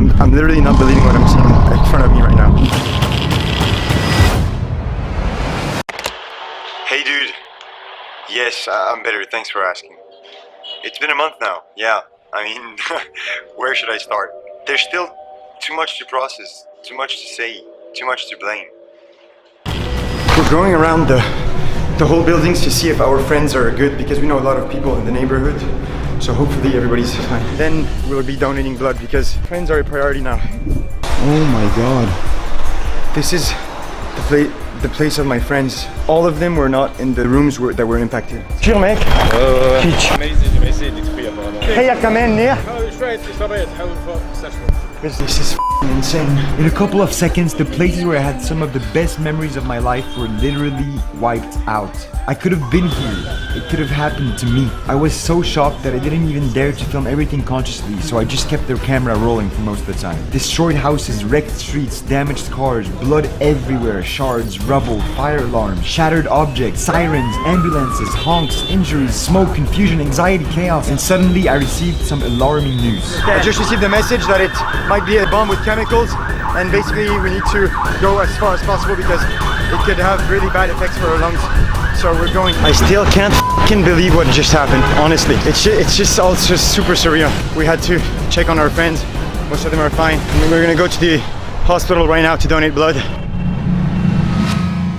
I'm literally not believing what I'm seeing in front of me right now. Hey dude. Yes, I'm better. Thanks for asking. It's been a month now. Yeah. I mean, where should I start? There's still too much to process, too much to say, too much to blame. We're going around the whole buildings to see if our friends are good, because we know a lot of people in the neighborhood. So hopefully everybody's fine. Then we'll be donating blood because friends are a priority now. Oh my god. This is the place of my friends. All of them were not in the rooms that were impacted. Chill, mec. This is insane. In a couple of seconds, the places where I had some of the best memories of my life were literally wiped out. I could have been here. It could have happened to me. I was so shocked that I didn't even dare to film everything consciously, so I just kept the camera rolling for most of the time. Destroyed houses, wrecked streets, damaged cars, blood everywhere, shards, rubble, fire alarms, shattered objects, sirens, ambulances, honks, injuries, smoke, confusion, anxiety, chaos, and suddenly I received some alarming news. I just received a message that it might be a bomb with chemicals, and basically we need to go as far as possible because it could have really bad effects for our lungs. So we're going. I still can't believe what just happened, honestly. It's just super surreal. We had to check on our friends. Most of them are fine. And we're gonna go to the hospital right now to donate blood.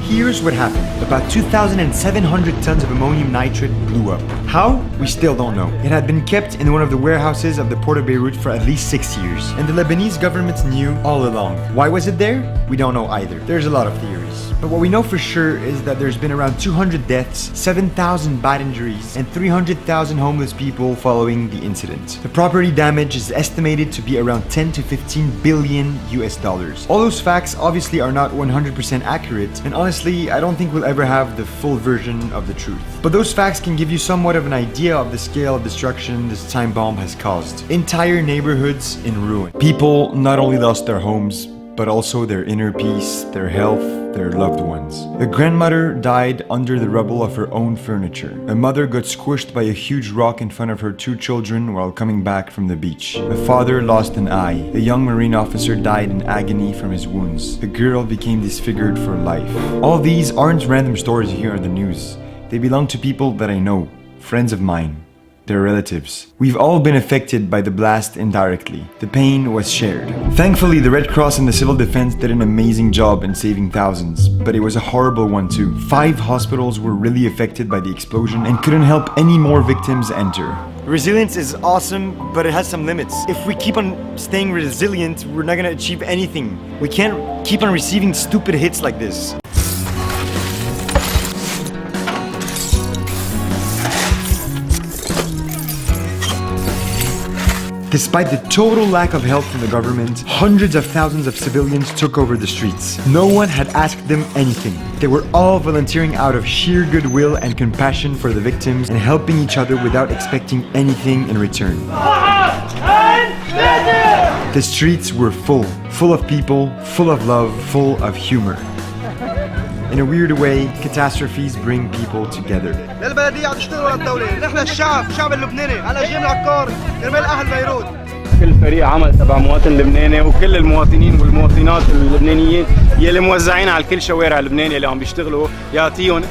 Here's what happened. About 2,700 tons of ammonium nitrate blew up. How? We still don't know. It had been kept in one of the warehouses of the port of Beirut for at least 6 years. And the Lebanese government knew all along. Why was it there? We don't know either. There's a lot of theories. But what we know for sure is that there's been around 200 deaths, 7,000 bad injuries, and 300,000 homeless people following the incident. The property damage is estimated to be around 10 to 15 billion US dollars. All those facts obviously are not 100% accurate, and honestly, I don't think we'll ever have the full version of the truth. But those facts can give you somewhat of an idea of the scale of destruction this time bomb has caused. Entire neighborhoods in ruin. People not only lost their homes, but also their inner peace, their health, their loved ones. A grandmother died under the rubble of her own furniture. A mother got squished by a huge rock in front of her 2 children while coming back from the beach. A father lost an eye. A young Marine officer died in agony from his wounds. A girl became disfigured for life. All these aren't random stories you hear on the news. They belong to people that I know, friends of mine. Their relatives. We've all been affected by the blast indirectly. The pain was shared. Thankfully, the Red Cross and the Civil Defense did an amazing job in saving thousands, but it was a horrible one too. 5 hospitals were really affected by the explosion and couldn't help any more victims enter. Resilience is awesome, but it has some limits. If we keep on staying resilient, we're not gonna achieve anything. We can't keep on receiving stupid hits like this. Despite the total lack of help from the government, hundreds of thousands of civilians took over the streets. No one had asked them anything. They were all volunteering out of sheer goodwill and compassion for the victims and helping each other without expecting anything in return. The streets were full of people, full of love, full of humor. In a weird way, catastrophes bring people together. كل فريق عمل تبع مواطن لبناني وكل المواطنين والمواطنات اللبنانيين يلي موزعين على كل شوارع لبنان يلي عم بيشتغلوا يعطيهم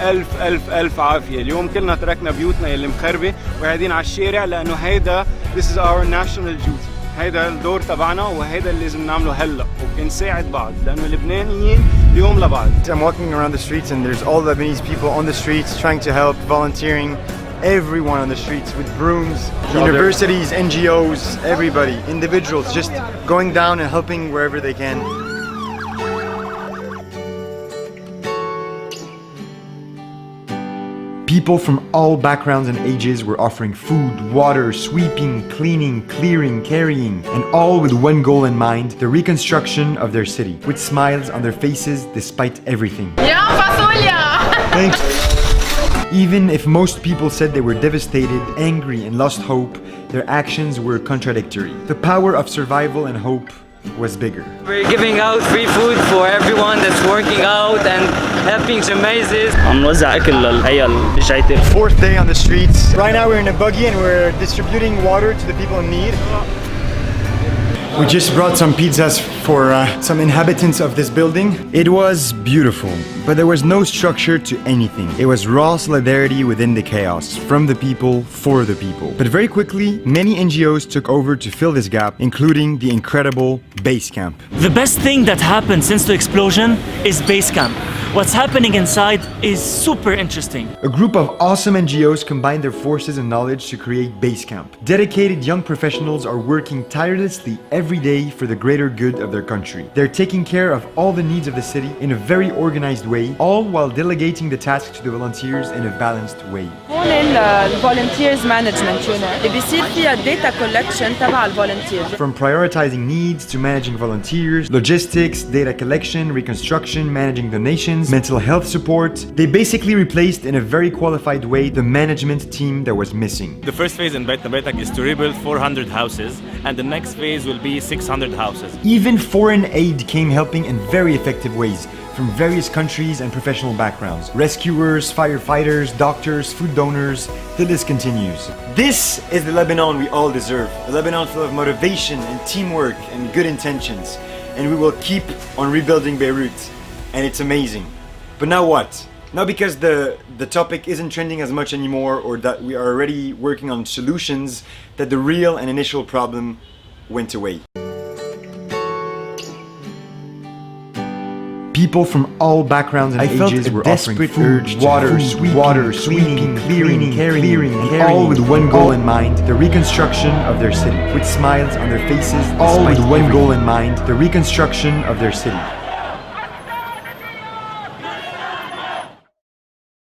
ألف عافية. اليوم كلنا تركنا بيوتنا يلي مخربة وقاعدين على الشارع لأنه هيدا this is our national duty. هيدا الدور تبعنا وهيدا اللي لازم نعمله هلا وبنساعد بعض لأنه اللبنانيين اليوم لبعض. I'm walking around the streets and there's all Lebanese people on the streets trying to help, volunteering. Everyone on the streets with brooms, universities, NGOs, everybody, individuals, just going down and helping wherever they can. People from all backgrounds and ages were offering food, water, sweeping, cleaning, clearing, carrying, and all with one goal in mind, the reconstruction of their city, with smiles on their faces despite everything. Thanks. Even if most people said they were devastated, angry, and lost hope, their actions were contradictory. The power of survival and hope was bigger. We're giving out free food for everyone that's working out and helping Jamaises. عم نوزع أكل للعيال بجايتي. 4th day on the streets. Right now we're in a buggy and we're distributing water to the people in need. We just brought some pizzas for some inhabitants of this building. It was beautiful, but there was no structure to anything. It was raw solidarity within the chaos, from the people, for the people. But very quickly, many NGOs took over to fill this gap, including the incredible Base Camp. The best thing that happened since the explosion is Base Camp. What's happening inside is super interesting. A group of awesome NGOs combined their forces and knowledge to create Base Camp. Dedicated young professionals are working tirelessly every day for the greater good of their country. They're taking care of all the needs of the city in a very organized way, all while delegating the task to the volunteers in a balanced way. هون الفولunteers management unit اللي بيصير فيها data collection تبع الvolunteers. From prioritizing needs to managing volunteers, logistics, data collection, reconstruction, managing donations, mental health support, they basically replaced in a very qualified way the management team that was missing. The first phase in Beit Nabetak is to rebuild 400 houses, and the next phase will be 600 houses. Even foreign aid came helping in very effective ways from various countries and professional backgrounds. Rescuers, firefighters, doctors, food donors, the list continues. This is the Lebanon we all deserve. A Lebanon full of motivation and teamwork and good intentions. And we will keep on rebuilding Beirut. And it's amazing. But now what? Now because the topic isn't trending as much anymore, or that we are already working on solutions, that the real and initial problem went away. People from all backgrounds and ages were offering food, water, sweeping, clearing, caring, and all with one goal in mind, the reconstruction of their city. With smiles on their faces, all with one goal in mind, the reconstruction of their city.